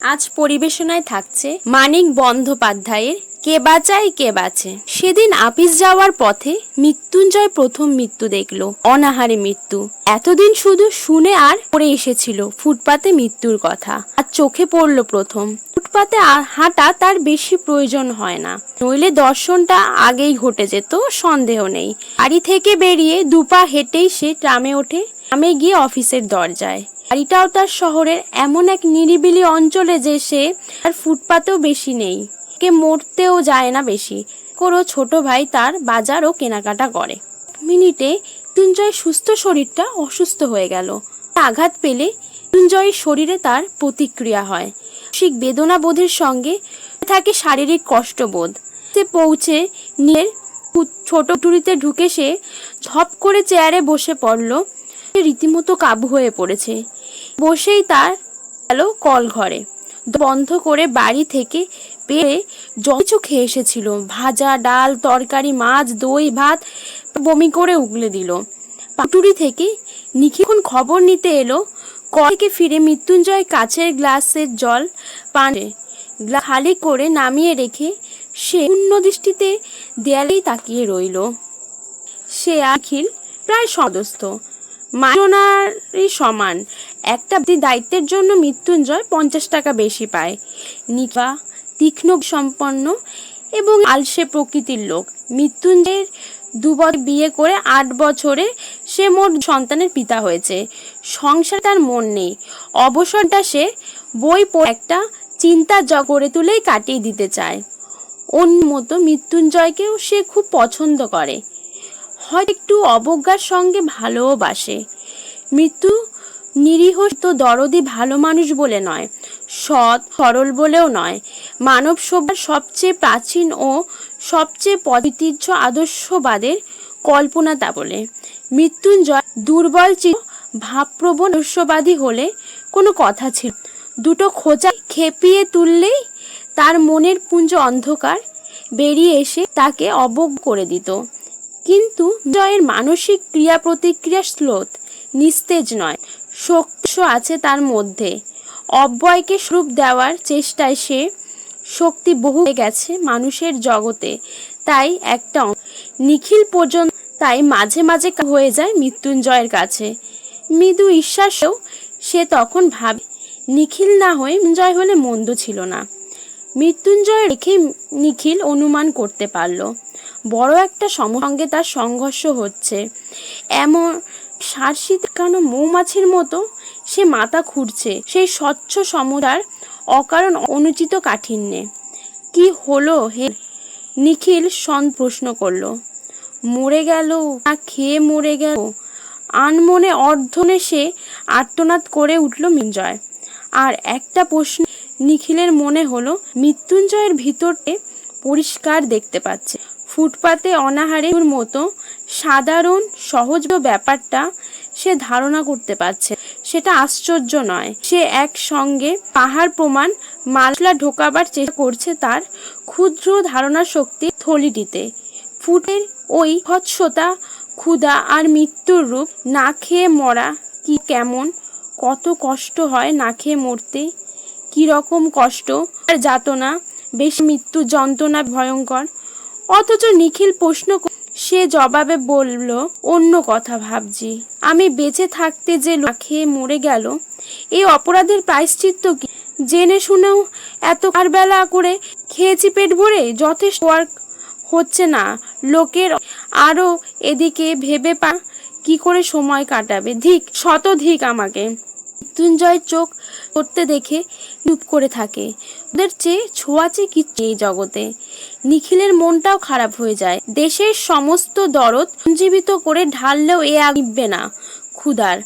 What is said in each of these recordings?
আজ পরিবেশনায় থাকছে মানিক বন্দ্যোপাধ্যায়ের কে বাঁচায় কে বাঁচে। সেদিন আপিস যাওয়ার পথে মৃত্যুঞ্জয় প্রথম মৃত্যু দেখলো, অনাহারে মৃত্যু। এতদিন শুধু শুনে আর পড়ে এসেছিল ফুটপাতে মৃত্যুর কথা, আর চোখে পড়লো প্রথম। ফুটপাতে হাঁটা তার বেশি প্রয়োজন হয় না, নইলে দর্শনটা আগেই ঘটে যেত, সন্দেহ নেই। বাড়ি থেকে বেরিয়ে দুপা হেঁটেই সে ট্রামে ওঠে, ট্রামে গিয়ে অফিসের দরজায়। বাড়িটাও তার শহরের এমন এক নিরিবিলি অঞ্চলে যে সে আর ফুটপাতেও বেশি নেই, কে মরতেও যায় না বেশি করো। ছোট ভাই তার বাজার ও কেনাকাটা করে। মিনিটে মৃত্যুঞ্জয় সুস্থ শরীরটা অসুস্থ হয়ে গেল। আঘাত পেলে মৃত্যুঞ্জয়ের শরীরে তার প্রতিক্রিয়া হয়, মানসিক বেদনা বোধের সঙ্গে থাকে শারীরিক কষ্টবোধ। সে পৌঁছে নিয়ে ছোট টুরিতে ঢুকে সে ঝপ করে চেয়ারে বসে পড়ল। রীতিমতো কাবু হয়ে পড়েছে। বসেই তার গেল কল ঘরে, বন্ধ করে বাড়ি থেকে পেয়ে যত খেয়ে এসেছিল, ভাজা, ডাল, তরকারি, মাছ, দই, ভাত, বমি করে উগলে দিল। পাটুরি থেকে নিখিল খবর নিতে এলো। কল থেকে ফিরে মৃত্যুঞ্জয় কাছের গ্লাসের জল পান খালি করে নামিয়ে রেখে সে শূন্য দৃষ্টিতে দেয়ালেই তাকিয়ে রইল। সে আখিল প্রায় সদস্ত মাননারই সমান। একটা দায়িত্বের জন্য মৃত্যুঞ্জয় 50 টাকা বেশি পায়। নিকা তীক্ষ্ণ সম্পন্ন এবং আলসে প্রকৃতির লোক। মৃত্যুঞ্জয়ের 2 বছর বিয়ে করে 8 বছরে সে মোট সন্তানের পিতা হয়েছে। সংসার তার মন নেই। অবসরটা সে বই পড়ে একটা চিন্তা গড়ে তুলেই কাটিয়ে দিতে চায়। অন্য মতো মৃত্যুঞ্জয়কেও সে খুব পছন্দ করে, হয়তো একটু অবজ্ঞার সঙ্গে ভালোবাসে। মৃত্যু নিরীহ তো দরদি ভালো মানুষ বলে নয়, সৎ সরল বলেও নয়, মানব সভ্যতার সবচেয়ে প্রাচীন ও সবচেয়ে ঐতিহ্য আদর্শবাদের কল্পনা তা বলে। মৃত্যুঞ্জয় দুর্বল ভাবপ্রবণ আদর্শবাদী হলে কোনো কথা ছিল। দুটো খোঁচা খেপিয়ে তুললেই তার মনের পুঞ্জ অন্ধকার বেরিয়ে এসে তাকে অবজ্ঞা করে দিত। কিন্তু জয়ের মানসিক ক্রিয়া প্রতিক্রিয়া স্লোত, নিস্তেজ নয়, শক্তি আছে তার মধ্যে। অব্যয়কে রূপ দেওয়ার চেষ্টায় সে শক্তি বহু হয়ে গেছে মানুষের জগতে। তাই একটা নিখিল পর্যন্ত তাই মাঝে মাঝে হয়ে যায় মৃত্যুঞ্জয়ের কাছে। মৃদু ঈশ্বাসেও সে তখন ভাবে, নিখিল না হয়ে মৃত্যুঞ্জয় হলে মন্দ ছিল না। মৃত্যুঞ্জয় রেখে নিখিল অনুমান করতে পারল বড় একটা সঙ্গে তার সংঘর্ষ হচ্ছে। এমন সারশীত কেন মৌমাছির মতো সে মাথা খুঁড়ছে সেই স্বচ্ছ সমুদার অকারণ অনুচিত কাঠিন্যে। কি হলো হে? নিখিল প্রশ্ন করল। মরে গেল না খেয়ে মরে গেল? আনমনে অর্ধনে সে আর্তনাদ করে উঠল মৃত্যুঞ্জয়। আর একটা প্রশ্ন নিখিলের মনে হলো, মৃত্যুঞ্জয়ের ভিতরতে পরিষ্কার দেখতে পাচ্ছে। ফুটপাতে অনাহারের মতো সাধারণ সহজ ব্যাপারটা সে ধারণা করতে পারছে। সেটা আশ্চর্য নয়। সে একসঙ্গে পাহাড় প্রমাণ মালসা ঢোকাবার চেষ্টা করছে তার ক্ষুদ্র ধারণা শক্তি থলিটিতে। ফুটের ওই হৎসতা, ক্ষুধা আর মৃত্যুর রূপ। না খেয়ে মরা কি কেমন, কত কষ্ট হয় না খেয়ে মরতে, কি রকম কষ্ট আর যাতনা, বেশি মৃত্যু যন্ত্রণা ভয়ঙ্কর। অথচ নিখিল প্রশ্ন সে জবাবে বলল, অন্য কথা ভাবছি। আমি বেঁচে থাকতে যে না খেয়ে মরে গেল, এই অপরাধের প্রায়শ্চিত্ত কি? জেনে শুনেও এত বেলা করে খেয়েছি পেট ভরে, যথেষ্ট হচ্ছে না লোকের। আরো এদিকে ভেবে পা কি করে সময় কাটাবে। ধিক শতধিক আমাকে। মৃত্যুঞ্জয় চোখ করতে দেখে চুপ করে থাকে। ওদের চেয়ে ছোঁয়াচে কিচ্ছু এই জগতে। নিখিলের মনটাও খারাপ হয়ে যায়। দেশের সমস্ত দরদ সঞ্জীবিত করে ঢাললেও এ আগবে না। ক্ষুধার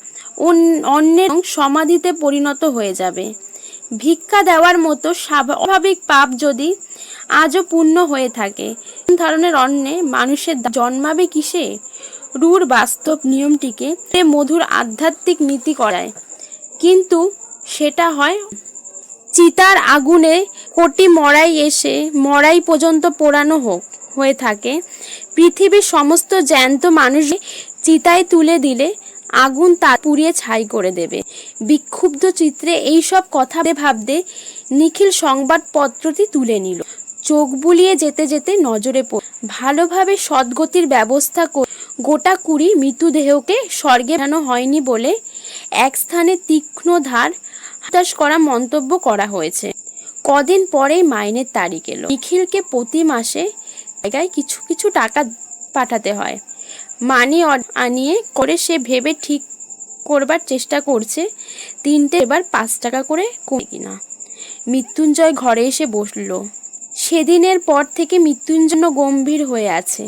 অন্যের সমাধিতে পরিণত হয়ে যাবে। ভিক্ষা দেওয়ার মতো স্বাভাবিক পাপ যদি আজও পূর্ণ হয়ে থাকে, ধরনের অন্যে মানুষের জন্মাবে কিসে? রূঢ় বাস্তব নিয়মটিকে মধুর আধ্যাত্মিক নীতি করায়, কিন্তু সেটা হয় চিতার আগুনে কোটি মড়াই পর্যন্ত পোড়ানো হয়ে থাকে। পৃথিবীর সমস্ত জ্যান্ত মানুষ চিতায় তুলে দিলে আগুন তা পুড়িয়ে ছাই করে দেবে। বিক্ষুব্ধ চিত্রে এইসব কথা ভাবতে নিখিল সংবাদপত্রটি তুলে নিল। চোখ বুলিয়ে যেতে যেতে নজরে পড়ল ভালোভাবে সদ্গতির ব্যবস্থা করে গোটা 20 মৃতদেহকে স্বর্গে পাঠানো হয়নি বলে এক স্থানে তীক্ষ্ণ ধার হতাশ করা মন্তব্য করা হয়েছে। কদিন পরেই মাইনের তারিখ এলো। নিখিলকে প্রতি মাসে জায়গায় কিছু কিছু টাকা পাঠাতে হয়। মানি অর্ডার আনিয়ে করে সে ভেবে ঠিক করবার চেষ্টা করছে তিনটে এবার 5 টাকা করে কমে কিনা। মৃত্যুঞ্জয় ঘরে এসে বসল। সেদিনের পর থেকে মৃত্যুঞ্জয় গম্ভীর হয়ে আছে।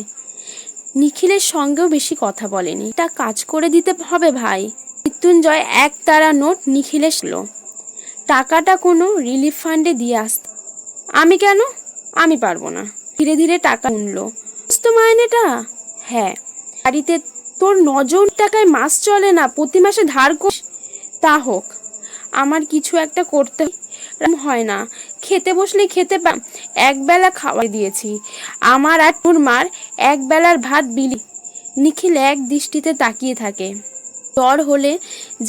নিখিলের সঙ্গেও বেশি কথা বলেনি। তা কাজ করে দিতে হবে ভাই। মৃত্যুঞ্জয় 1 তারা নোট নিখিলের ছিল। টাকাটা কোনো রিলিফ ফান্ডে দিয়ে আসতে। আমি কেন? আমি পারবো না। ধীরে ধীরে টাকা উঠল। তো মাইনেটা? হ্যাঁ। বাড়িতে তোর 9 জন টাকায় মাস চলে না, প্রতি মাসে ধার কর। তা হোক, আমার কিছু একটা করতে হয় না। খেতে বসলে খেতে একবেলা খাওয়া দিয়েছি। আমার আর তোর মার একবেলার ভাত বিলি। নিখিল এক দৃষ্টিতে তাকিয়ে থাকে। জ্বর হলে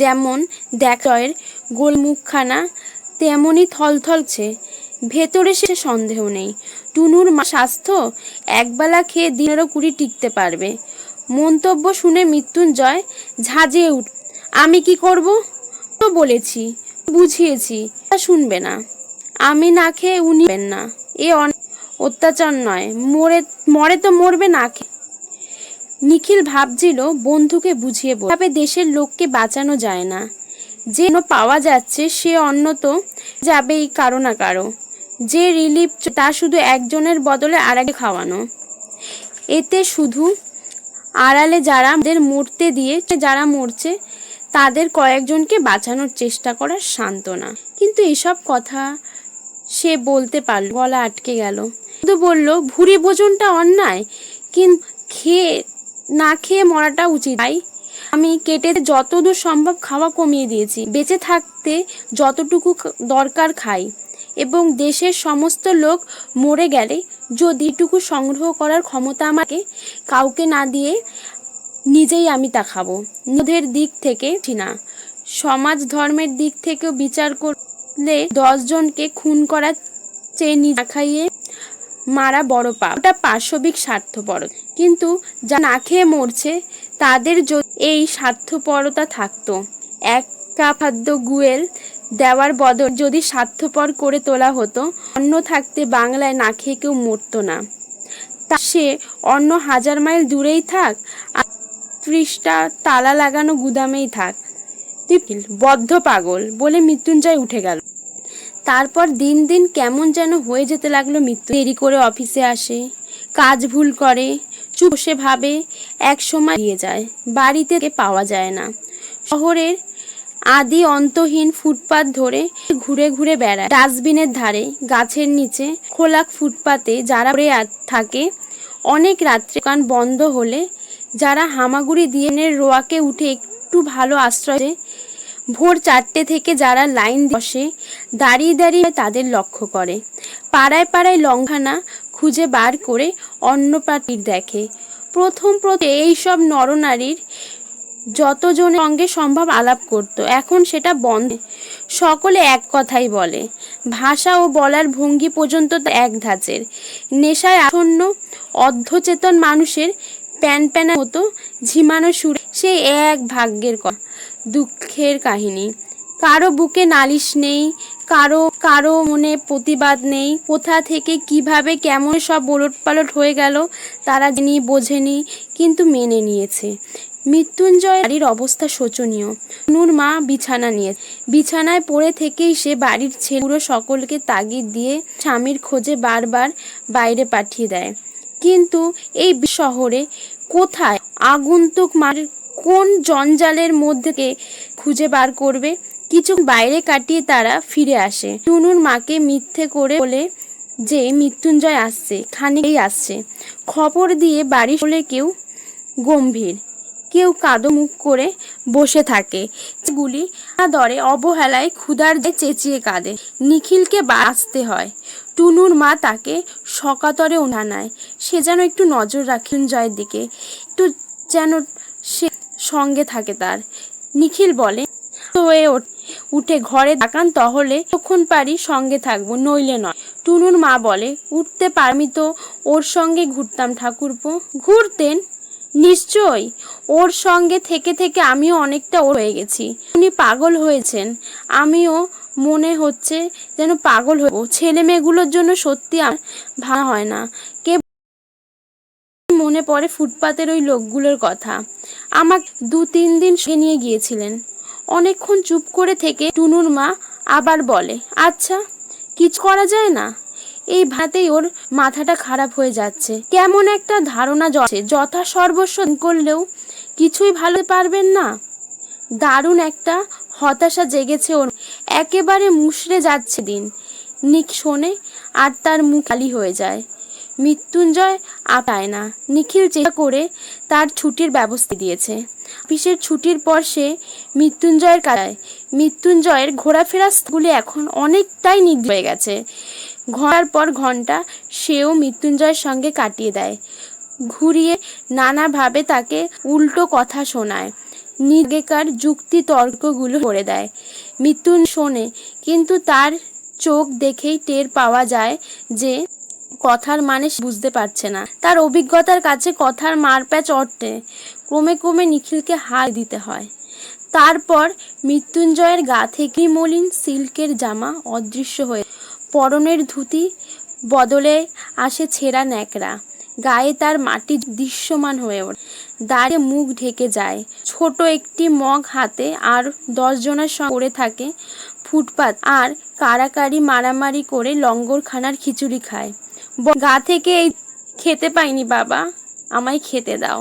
যেমন দেখের গোলমুখখানা তেমনই থলথলছে ভেতরে, সে সন্দেহ নেই। টুনুর মা স্বাস্থ্য একবেলা খেয়ে 20 টিকতে পারবে। মন্তব্য শুনে মৃত্যুঞ্জয় ঝাঁঝিয়ে উঠ। আমি কি করব? তো বলেছি, বুঝিয়েছি, তা শুনবে না। আমি না খেয়ে উনি না, এ অত্যাচার নয়। মরে তো মরবে না খেয়ে। নিখিল ভাবছিল বন্ধুকে বুঝিয়ে বলবে দেশের লোককে বাঁচানো যায় না। যে পাওয়া যাচ্ছে সে অন্য তো যাবেই কারো না কারো। যে রিলিফ তা শুধু একজনের বদলে আরেককে খাওয়ানো। এতে শুধু আড়ালে যারা মরতে দিয়ে যারা মরছে তাদের কয়েকজনকে বাঁচানোর চেষ্টা করার সান্ত্বনা। কিন্তু এসব কথা সে বলতে পারল, গলা আটকে গেল। শুধু বলল ভুরি ভোজনটা অন্যায়, কিন্তু না খেয়ে মরাটা উচিত। তাই আমি কেটে যতদূর সম্ভব খাওয়া কমিয়ে দিয়েছি। বেঁচে থাকতে যতটুকু দরকার খাই, এবং দেশের সমস্ত লোক মরে গেলে যদি এটুকু সংগ্রহ করার ক্ষমতা আমাকে কাউকে না দিয়ে নিজেই আমি তা খাবো। নিজের দিক থেকে না, সমাজ ধর্মের দিক থেকেও বিচার করলে 10 জনকে খুন করার চেয়ে না খাইয়ে মারা বড় পাপ। ওটা পাশবিক স্বার্থপর। কিন্তু যা না খেয়ে মরছে তাদের যদি এই স্বার্থপরতা থাকতো, এক কাপ খাদ্য গুয়েল দেওয়ার বদল যদি স্বার্থপর করে তোলা হতো, অন্ন থাকতে বাংলায় না খেয়ে কেউ মরতো না। তা সে অন্য 1000 মাইল দূরেই থাক, আর 30টা তালা লাগানো গুদামেই থাক। তুই বদ্ধ পাগল বলে মৃত্যুঞ্জয় উঠে গেল। তারপর দিন দিন কেমন যেন হয়ে যেতে লাগলো। মৃত্যু দেরি করে অফিসে আসে, কাজ ভুল করে, চুপ বসে ভাবে। এক সময় দিয়ে যায়, বাড়িতে পাওয়া যায় না। শহরের আদি অন্তহীন ফুটপাত ধরে ঘুরে ঘুরে বেড়ায়। ডাস্টবিনের ধারে, গাছের নিচে, খোলা ফুটপাতে যারা পড়ে থাকে। অনেক রাত্রে দোকান বন্ধ হলে যারা হামাগুড়ি দিয়ে রোয়াকে উঠে একটু ভালো আশ্রয়, ভোর 4টে থেকে যারা লাইন বসে দাঁড়িয়ে দাঁড়িয়ে তাদের লক্ষ্য করে। পাড়ায় পাড়ায় লঙ্ঘানা খুঁজে বার করে অন্য পার্টির দেখে। প্রথম এইসব নরনারীর যতজনের সঙ্গে সম্ভব আলাপ করত, এখন সেটা বন্ধ। সকলে এক কথাই বলে। ভাষা ও বলার ভঙ্গি পর্যন্ত এক ধাঁচের। নেশায় আসন্ন অর্ধচেতন মানুষের প্যানপ্যানা মতো ঝিমানো সুরে সে এক ভাগ্যের দুঃখের কাহিনী। কারো বুকে নালিশ নেই, কারো মনে প্রতিবাদ নেই। কোথা থেকে কিভাবে কেমন সব ওলটপালট হয়ে গেল তারা জেনি বোঝেনি, কিন্তু মেনে নিয়েছে। মৃত্যুঞ্জয় বাড়ির অবস্থা শোচনীয়। নুর মা বিছানায় পড়ে থেকেই সে বাড়ির ছেলে সকলকে তাগিদ দিয়ে স্বামীর খোঁজে বারবার বাইরে পাঠিয়ে দেয়। কিন্তু এই শহরে কোথায় আগন্তুক মায়ের কোন জঞ্জালের মধ্যে খুঁজে বার করবে? কিছু বাইরে কাটিয়ে তারা ফিরে আসে। টুনুর মাকে মিথ্যে করে বলে যে মৃত্যুঞ্জয় আসছে, খানিকই আসছে। খবর দিয়ে বাড়ি হলে কেউ গম্ভীর, কেউ কাঁদো মুখ করে বসে থাকে। গুলি দরে অবহেলায় ক্ষুধার চেঁচিয়ে কাঁদে। নিখিলকে বাঁচতে হয়। টুনুর মা তাকে সকাতরে জানায় সে যেন একটু নজর রাখেন জয়ের দিকে, একটু যেন সে সঙ্গে থাকে তার। নিখিল বলে হয়ে উঠে ঘরে তাকান, তাহলে তখন পারি সঙ্গে থাকবো, নইলে নয়। টুনুর মা বলে উঠতে পারমি তো ওর সঙ্গে ঘুরতাম ঠাকুরপো। ঘুরতেন নিশ্চয়, ওর সঙ্গে থেকে থেকে আমিও অনেকটা ওর হয়ে গেছি। উনি পাগল হয়েছেন, আমিও মনে হচ্ছে যেন পাগল হয়ে। ছেলে মেয়েগুলোর জন্য সত্যি আমার ভালো হয় না। কে মনে পড়ে ফুটপাতের ওই লোকগুলোর কথা। আমার 2-3 দিন সঙ্গে নিয়ে গিয়েছিলেন। অনেকক্ষণ চুপ করে থেকে টুনুর মা আবার বলে আচ্ছা কিছু করা যায় না? এই ভাতেই ওর মাথাটা খারাপ হয়ে যাচ্ছে। কেমন একটা ধারণা যথা সর্বস্ব করলেও কিছুই ভালো পারবেন না। দারুণ একটা হতাশা জেগেছে ওর, একেবারে মুষড়ে যাচ্ছে দিন। নিক শোনে আর তার মুখ খালি হয়ে যায়। মৃত্যুঞ্জয় আপায় না। নিখিল চেষ্টা করে তার ছুটির ব্যবস্থা দিয়েছে। অফিসের ছুটির পর সে মৃত্যুঞ্জয়ের কাছে। মৃত্যুঞ্জয়ের ঘোরাফেরাগুলি এখন অনেকটাই নির্দিষ্ট হয়ে গেছে। ঘন্টার পর ঘন্টা সেও মৃত্যুঞ্জয়ের সঙ্গে কাটিয়ে দেয়। ঘুরিয়ে নানাভাবে তাকে উল্টো কথা শোনায়, নিজেকার যুক্তি তর্কগুলো করে দেয়। মৃত্যুঞ্জয় শোনে, কিন্তু তার চোখ দেখেই টের পাওয়া যায় যে কথার মানে বুঝতে পারছে না। তার অভিজ্ঞতার কাছে কথার মারপ্যাচ অর্থে ক্রমে ক্রমে নিখিলকে হার দিতে হয়। তারপর মৃত্যুঞ্জয়ের গা থেকে মলিন সিল্কের জামা অদৃশ্য হয়ে পরনের ধুতি বদলে আসে ছেঁড়া ন্যাকড়া। গায়ে তার মাটি দৃশ্যমান হয়ে ওঠে, দাঁড়িয়ে মুখ ঢেকে যায়। ছোট একটি মগ হাতে আর 10 জনের সঙ্গে পড়ে থাকে ফুটপাত আর কাড়াকাড়ি মারামারি করে লঙ্গরখানার খিচুড়ি খায়। গা থেকে এই খেতে পাইনি বাবা, আমায় খেতে দাও।